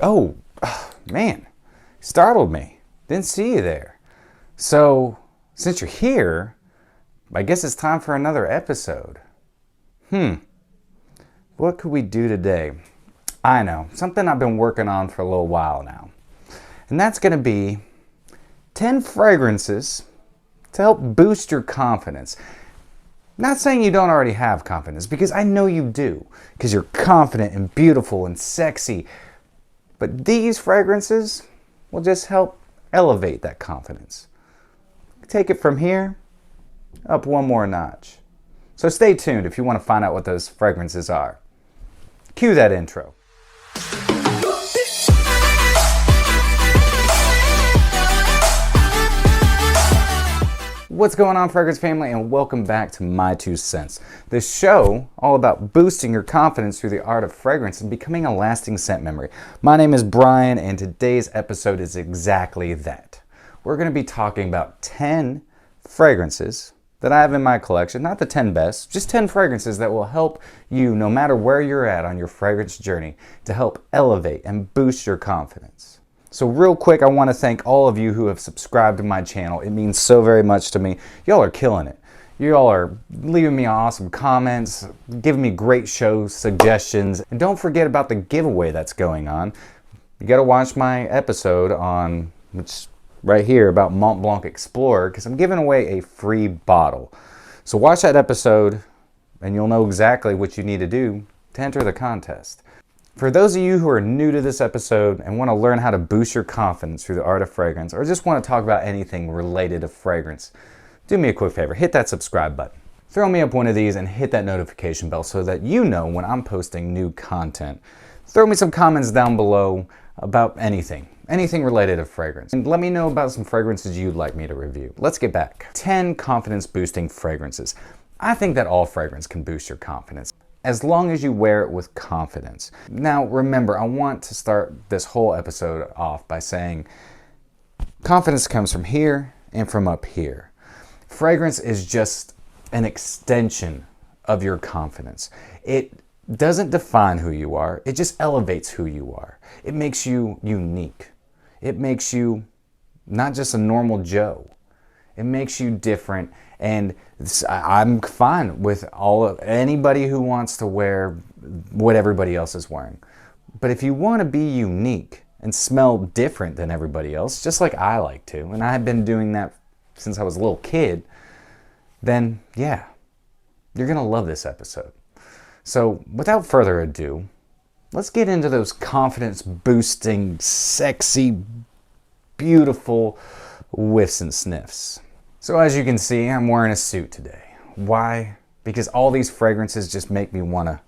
Oh, man, startled me. Didn't see you there. So, since you're here, I guess it's time for another episode. What could we do today? I know, something I've been working on for a little while now. And that's going to be 10 fragrances to help boost your confidence. Not saying you don't already have confidence, because I know you do, because you're confident and beautiful and sexy. But these fragrances will just help elevate that confidence. Take it from here up one more notch. So stay tuned if you want to find out what those fragrances are. Cue that intro. What's going on, fragrance family, and welcome back to My Two Cents, the show all about boosting your confidence through the art of fragrance and becoming a lasting scent memory. My name is Brian, and today's episode is exactly that. We're going to be talking about 10 fragrances that I have in my collection, not the 10 best, just 10 fragrances that will help you, no matter where you're at on your fragrance journey, to help elevate and boost your confidence. So real quick, I want to thank all of you who have subscribed to my channel. It means so very much to me. Y'all are killing it. Y'all are leaving me awesome comments, giving me great show suggestions. And don't forget about the giveaway that's going on. You got to watch my episode on, which right here, about Mont Blanc Explorer, because I'm giving away a free bottle. So watch that episode and you'll know exactly what you need to do to enter the contest. For those of you who are new to this episode and want to learn how to boost your confidence through the art of fragrance, or just want to talk about anything related to fragrance, do me a quick favor, hit that subscribe button. Throw me up one of these and hit that notification bell so that you know when I'm posting new content. Throw me some comments down below about anything related to fragrance. And let me know about some fragrances you'd like me to review. Let's get back. 10 confidence boosting fragrances. I think that all fragrance can boost your confidence, as long as you wear it with confidence. Now, remember, I want to start this whole episode off by saying confidence comes from here and from up here. Fragrance is just an extension of your confidence. It doesn't define who you are, it just elevates who you are. It makes you unique. It makes you not just a normal Joe. It makes you different, and I'm fine with anybody who wants to wear what everybody else is wearing. But if you want to be unique and smell different than everybody else, just like I like to, and I've been doing that since I was a little kid, then yeah, you're going to love this episode. So without further ado, let's get into those confidence-boosting, sexy, beautiful whiffs and sniffs. So as you can see, I'm wearing a suit today. Why? Because all these fragrances just make me want to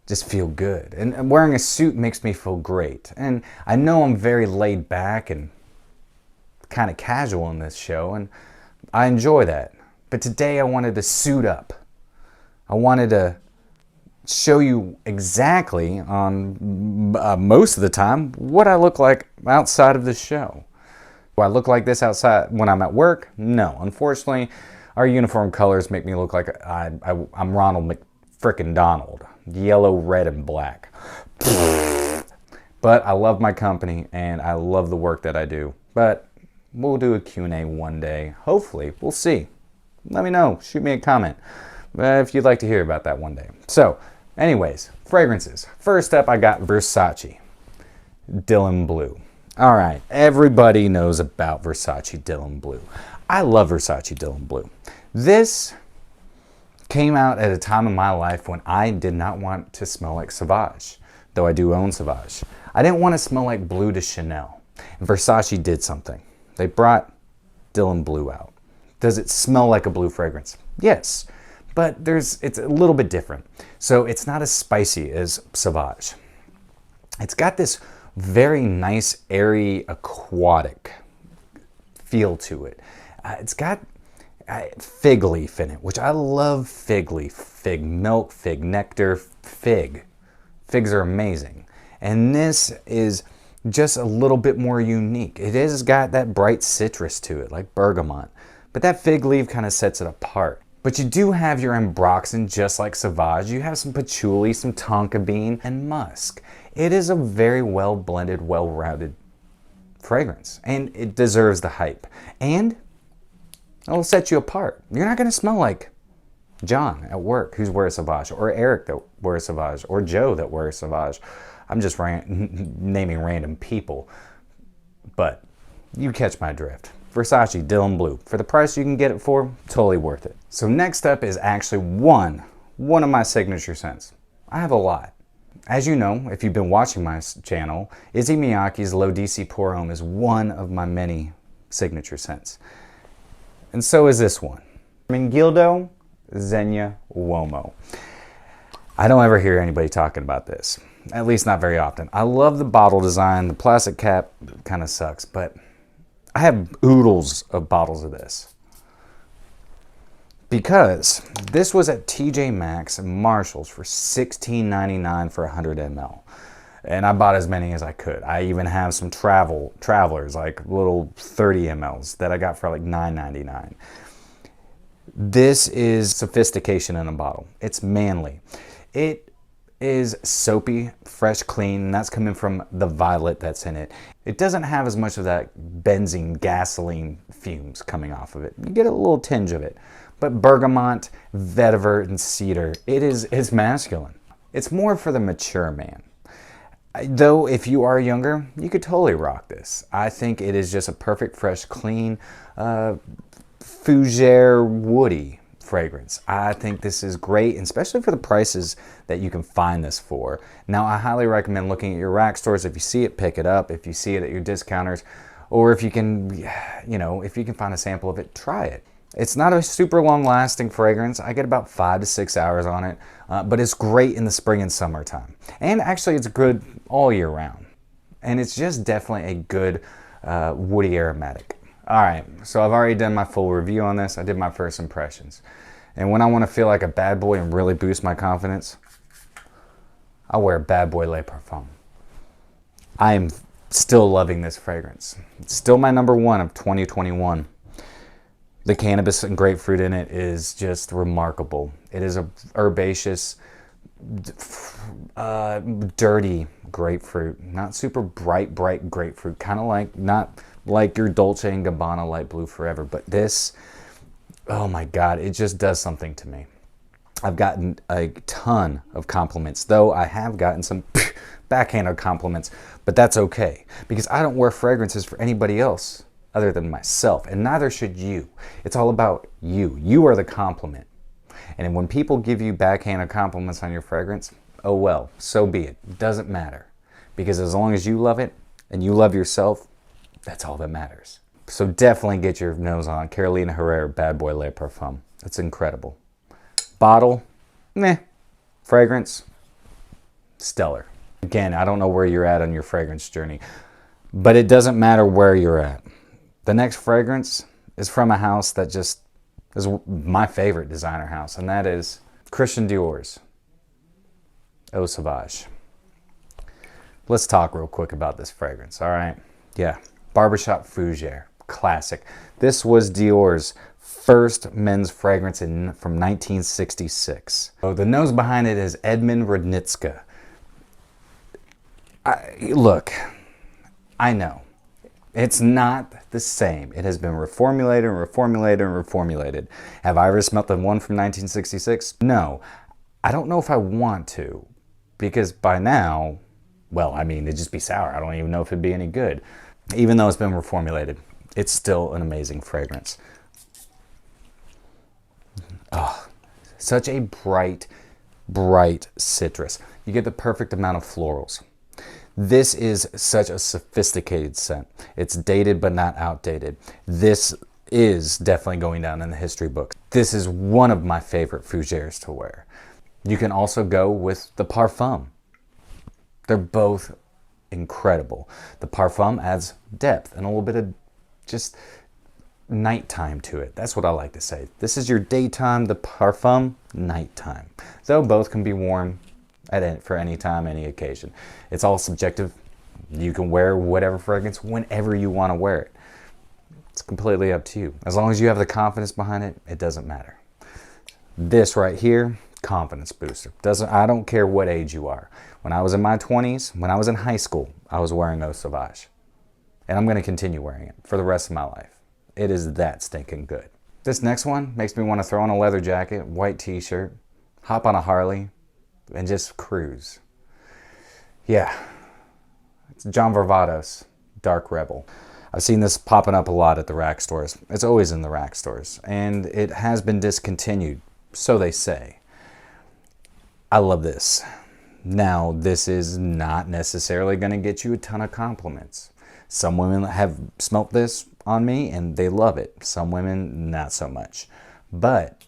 just feel good. And wearing a suit makes me feel great. And I know I'm very laid back and kind of casual in this show, and I enjoy that. But today I wanted to suit up. I wanted to show you exactly, on most of the time, what I look like outside of this show. Do I look like this outside when I'm at work? No. Unfortunately, our uniform colors make me look like I'm Ronald McFrickin' Donald. Yellow, red, and black. But I love my company, and I love the work that I do. But we'll do a Q&A one day. Hopefully. We'll see. Let me know. Shoot me a comment if you'd like to hear about that one day. So, anyways, fragrances. First up, I got Versace Dylan Blue. All right, everybody knows about Versace Dylan Blue. I love Versace Dylan Blue. This came out at a time in my life when I did not want to smell like Savage, though I do own Savage. I didn't want to smell like Bleu de Chanel. And Versace did something. They brought Dylan Blue out. Does it smell like a blue fragrance? Yes, but it's a little bit different. So it's not as spicy as Savage. It's got this very nice, airy, aquatic feel to it. It's got fig leaf in it, which I love fig leaf, fig milk, fig nectar, fig. Figs are amazing. And this is just a little bit more unique. It has got that bright citrus to it, like bergamot. But that fig leaf kind of sets it apart. But you do have your ambroxan, just like Sauvage. You have some patchouli, some tonka bean, and musk. It is a very well blended, well-rounded fragrance, and it deserves the hype. And it'll set you apart. You're not going to smell like John at work who's wears Sauvage, or Eric that wears Sauvage, or Joe that wears Sauvage. I'm just naming random people, but you catch my drift. Versace Dylan Blue. For the price you can get it for, totally worth it. So next up is actually one of my signature scents. I have a lot. As you know, if you've been watching my channel, Issey Miyake's Low DC Pour Homme is one of my many signature scents. And so is this one. Ermengildo Zenya Womo. I don't ever hear anybody talking about this. At least not very often. I love the bottle design. The plastic cap kind of sucks, but I have oodles of bottles of this. Because this was at TJ Maxx and Marshall's for $16.99 for 100 ml. And I bought as many as I could. I even have some travelers, like little 30 mLs that I got for like $9.99. This is sophistication in a bottle. It's manly. It is soapy, fresh, clean, and that's coming from the violet that's in it. It doesn't have as much of that benzene, gasoline fumes coming off of it. You get a little tinge of it. But bergamot, vetiver, and cedar, it's masculine. It's more for the mature man. Though if you are younger, you could totally rock this. I think it is just a perfect, fresh, clean, fougere, woody fragrance. I think this is great, especially for the prices that you can find this for. Now, I highly recommend looking at your rack stores. If you see it, pick it up. If you see it at your discounters, or if you can, if you can find a sample of it, try it. It's not a super long-lasting fragrance. I get about 5 to 6 hours on it, but it's great in the spring and summertime. And actually, it's good all year round. And it's just definitely a good woody aromatic. All right, so I've already done my full review on this. I did my first impressions. And when I want to feel like a bad boy and really boost my confidence, I wear Bad Boy Le Parfum. I am still loving this fragrance. It's still my number one of 2021. The cannabis and grapefruit in it is just remarkable. It is a herbaceous, dirty grapefruit. Not super bright grapefruit. Kind of like, not like your Dolce & Gabbana Light Blue Forever. But this, oh my God, it just does something to me. I've gotten a ton of compliments, though I have gotten some backhanded compliments, but that's okay. Because I don't wear fragrances for anybody else other than myself, and neither should you. It's all about you. You are the compliment. And when people give you backhanded compliments on your fragrance, oh well, so be it. It doesn't matter. Because as long as you love it and you love yourself, that's all that matters. So definitely get your nose on Carolina Herrera Bad Boy Le Parfum. It's incredible. Bottle, meh. Fragrance, stellar. Again, I don't know where you're at on your fragrance journey, but it doesn't matter where you're at. The next fragrance is from a house that just is my favorite designer house, and that is Christian Dior's Eau Sauvage. Let's talk real quick about this fragrance, all right? Yeah, Barbershop Fougere, classic. This was Dior's first men's fragrance from 1966. So the nose behind it is Edmund Rudnitska. Look, I know. It's not the same. It has been reformulated and reformulated and reformulated. Have I ever smelled the one from 1966? No. I don't know if I want to, because by now, well, I mean, it'd just be sour. I don't even know if it'd be any good. Even though it's been reformulated, it's still an amazing fragrance. Oh, such a bright, bright citrus. You get the perfect amount of florals. This is such a sophisticated scent. It's dated but not outdated. This is definitely going down in the history books. This is one of my favorite fougères to wear. You can also go with the Parfum. They're both incredible. The Parfum adds depth and a little bit of just nighttime to it. That's what I like to say. This is your daytime, the Parfum, nighttime. Though both can be worn for any time, any occasion. It's all subjective. You can wear whatever fragrance whenever you want to wear it. It's completely up to you. As long as you have the confidence behind it, it doesn't matter. This right here, confidence booster. I don't care what age you are. When I was in my 20s, when I was in high school, I was wearing Eau Sauvage. And I'm going to continue wearing it for the rest of my life. It is that stinking good. This next one makes me want to throw on a leather jacket, white t-shirt, hop on a Harley, and just cruise. Yeah, it's John Varvatos, Dark Rebel. I've seen this popping up a lot at the rack stores. It's always in the rack stores, and it has been discontinued, so they say. I love this. Now, this is not necessarily going to get you a ton of compliments. Some women have smelt this on me, and they love it. Some women, not so much. But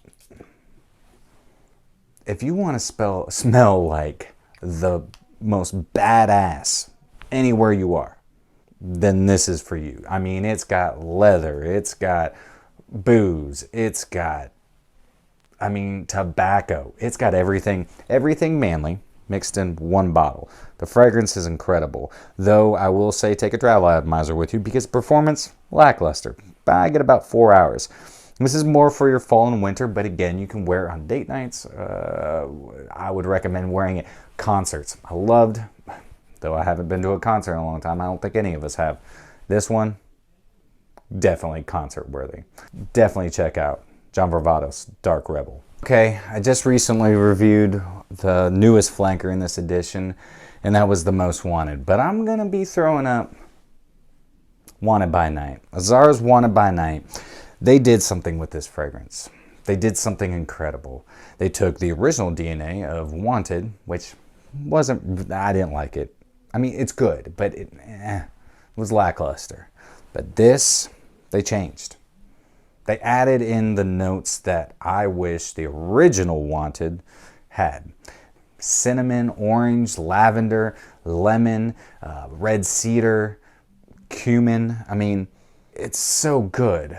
if you want to smell like the most badass anywhere you are, then this is for you. I mean, it's got leather, it's got booze, it's got, I mean, tobacco. It's got everything manly mixed in one bottle. The fragrance is incredible, though I will say take a travel atomizer with you because performance, lackluster. I get about 4 hours. This is more for your fall and winter, but again, you can wear it on date nights. I would recommend wearing it concerts. I loved, though I haven't been to a concert in a long time, I don't think any of us have. This one, definitely concert worthy. Definitely check out John Varvatos, Dark Rebel. Okay, I just recently reviewed the newest flanker in this edition, and that was the Most Wanted. But I'm going to be throwing up Wanted by Night. Azzaro's Wanted by Night. They did something with this fragrance. They did something incredible. They took the original DNA of Wanted, which wasn't, I didn't like it. I mean, it's good, but it was lackluster. But this, they changed. They added in the notes that I wish the original Wanted had. Cinnamon, orange, lavender, lemon, red cedar, cumin. I mean, it's so good.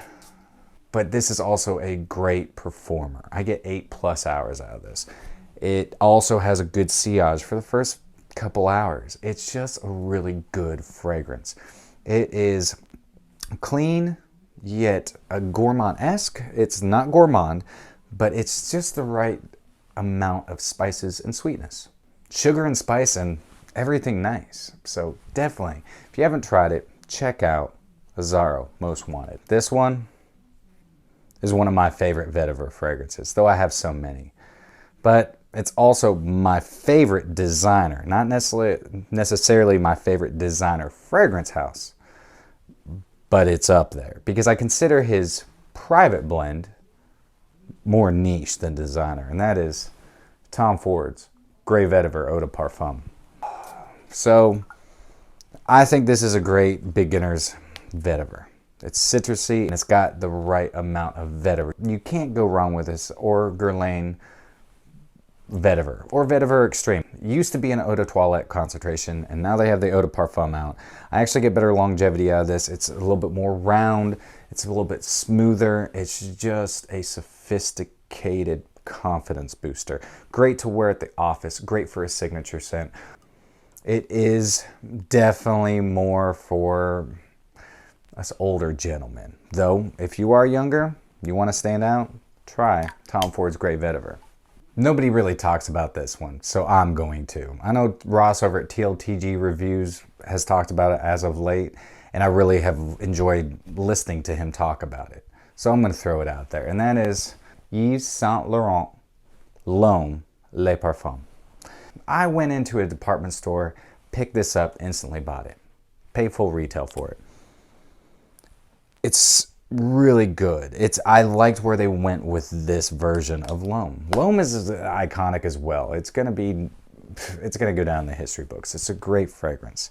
But this is also a great performer. I get 8+ hours out of this. It also has a good sillage for the first couple hours. It's just a really good fragrance. It is clean, yet a gourmand-esque. It's not gourmand, but it's just the right amount of spices and sweetness. Sugar and spice and everything nice. So definitely, if you haven't tried it, check out Azzaro Most Wanted. This one is one of my favorite Vetiver fragrances, though I have so many. But it's also my favorite designer, not necessarily my favorite designer fragrance house, but it's up there because I consider his private blend more niche than designer, and that is Tom Ford's Grey Vetiver Eau de Parfum. So I think this is a great beginner's Vetiver. It's citrusy and it's got the right amount of vetiver. You can't go wrong with this or Guerlain Vetiver or Vetiver Extreme. It used to be an eau de toilette concentration and now they have the eau de parfum out. I actually get better longevity out of this. It's a little bit more round. It's a little bit smoother. It's just a sophisticated confidence booster. Great to wear at the office. Great for a signature scent. It is definitely more for us older gentlemen. Though, if you are younger, you want to stand out, try Tom Ford's Grey Vetiver. Nobody really talks about this one, so I'm going to. I know Ross over at TLTG Reviews has talked about it as of late, and I really have enjoyed listening to him talk about it. So I'm going to throw it out there, and that is Yves Saint Laurent L'Homme Les Parfums. I went into a department store, picked this up, instantly bought it. Paid full retail for it. It's really good. I liked where they went with this version of L'Homme. L'Homme is iconic as well. It's gonna go down in the history books. It's a great fragrance.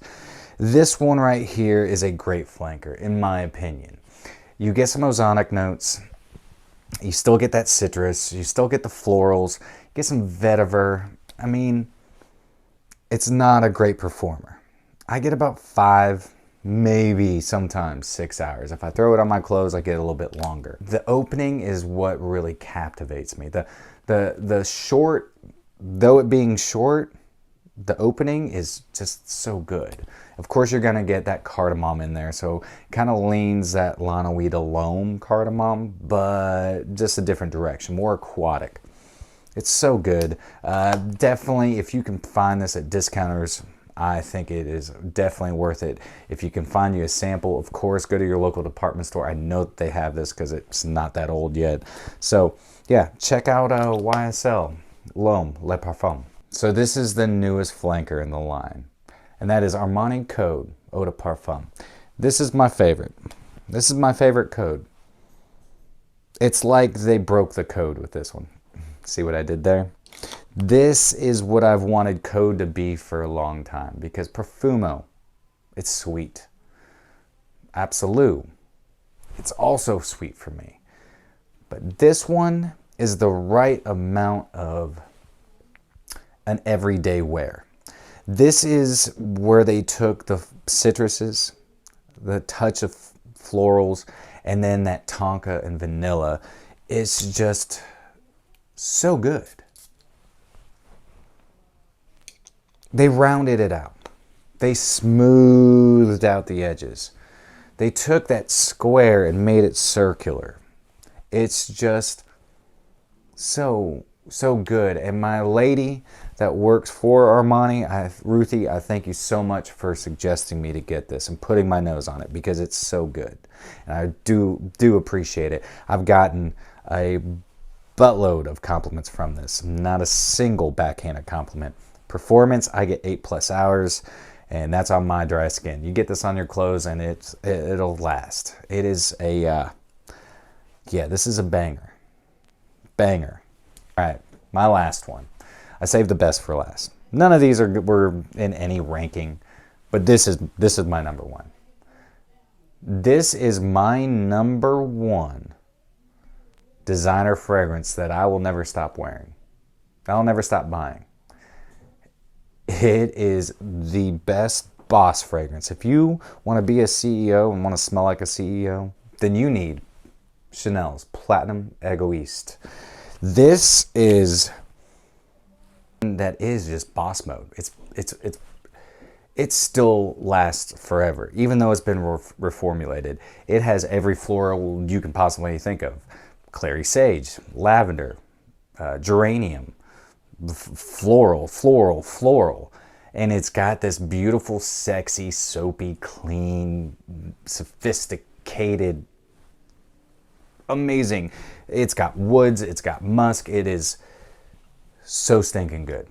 This one right here is a great flanker, in my opinion. You get some ozonic notes. You still get that citrus. You still get the florals. You get some vetiver. I mean, it's not a great performer. I get about 5, maybe sometimes 6 hours. If I throw it on my clothes, I get a little bit longer. The opening is what really captivates me. The short, though it being short, the opening is just so good. Of course, you're gonna get that cardamom in there, so it kind of leans that Lanouille de L'Homme cardamom, but just a different direction, more aquatic. It's so good. Definitely, if you can find this at discounters, I think it is definitely worth it. If you can find you a sample, of course, go to your local department store. I know that they have this because it's not that old yet. So yeah, check out YSL, L'Homme, Le Parfum. So this is the newest flanker in the line, and that is Armani Code, Eau de Parfum. This is my favorite. This is my favorite code. It's like they broke the code with this one. See what I did there? This is what I've wanted Code to be for a long time, because Profumo, it's sweet. Absolute, it's also sweet for me. But this one is the right amount of an everyday wear. This is where they took the citruses, the touch of florals, and then that tonka and vanilla. It's just so good. They rounded it out. They smoothed out the edges. They took that square and made it circular. It's just so good. And my lady that works for Armani, Ruthie, I thank you so much for suggesting me to get this and putting my nose on it, because it's so good. And I do appreciate it. I've gotten a buttload of compliments from this. Not a single backhanded compliment. Performance, I get 8+ hours, and that's on my dry skin. You get this on your clothes and it'll last. It is a, yeah, this is a banger. Banger. All right, my last one. I saved the best for last. None of these were in any ranking, but this is my number one. This is my number one designer fragrance that I will never stop wearing. I'll never stop buying. It is the best boss fragrance. If you want to be a CEO and want to smell like a CEO, then you need Chanel's Platinum Egoiste. This is just boss mode. It still lasts forever, even though it's been reformulated. It has every floral you can possibly think of: clary sage, lavender, geranium, floral, and it's got this beautiful, sexy, soapy, clean, sophisticated, amazing. It's got woods, it's got musk. It is so stinking good.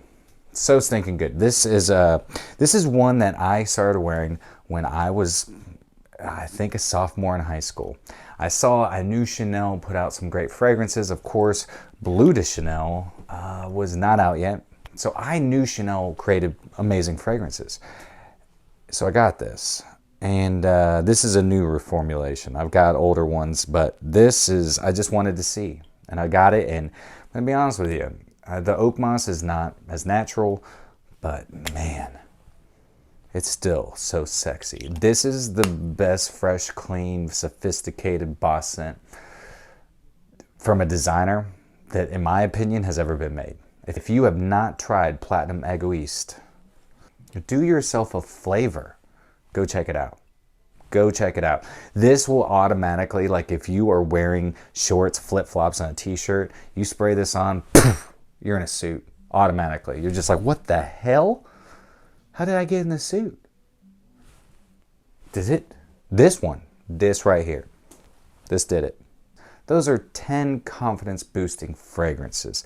So stinking good. This is one that I started wearing when I was, I think, a sophomore in high school. I knew Chanel put out some great fragrances. Of course, Bleu de Chanel was not out yet. So I knew Chanel created amazing fragrances. So I got this. And this is a new reformulation. I've got older ones, but this is, I just wanted to see. And I got it, and I'm going to be honest with you. The oak moss is not as natural, but man, it's still so sexy. This is the best, fresh, clean, sophisticated boss scent from a designer that, in my opinion, has ever been made. If you have not tried Platinum Egoiste, do yourself a flavor. Go check it out. Go check it out. This will automatically, like if you are wearing shorts, flip-flops, and a t-shirt, you spray this on, poof, you're in a suit automatically. You're just like, what the hell? How did I get in this suit? Did it? This one, this right here, this did it. Those are 10 confidence boosting fragrances.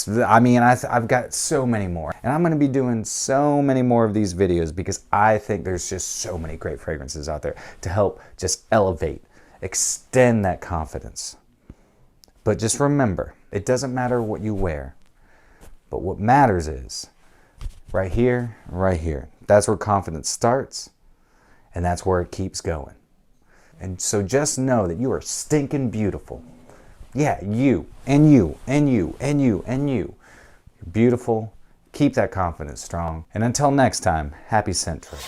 I mean, I've got so many more, and I'm going to be doing so many more of these videos because I think there's just so many great fragrances out there to help just elevate, extend that confidence. But just remember, it doesn't matter what you wear, but what matters is right here, right here. That's where confidence starts, and that's where it keeps going. And so just know that you are stinking beautiful. Yeah, you, and you, and you, and you, and you. You're beautiful. Keep that confidence strong. And until next time, happy scent trip.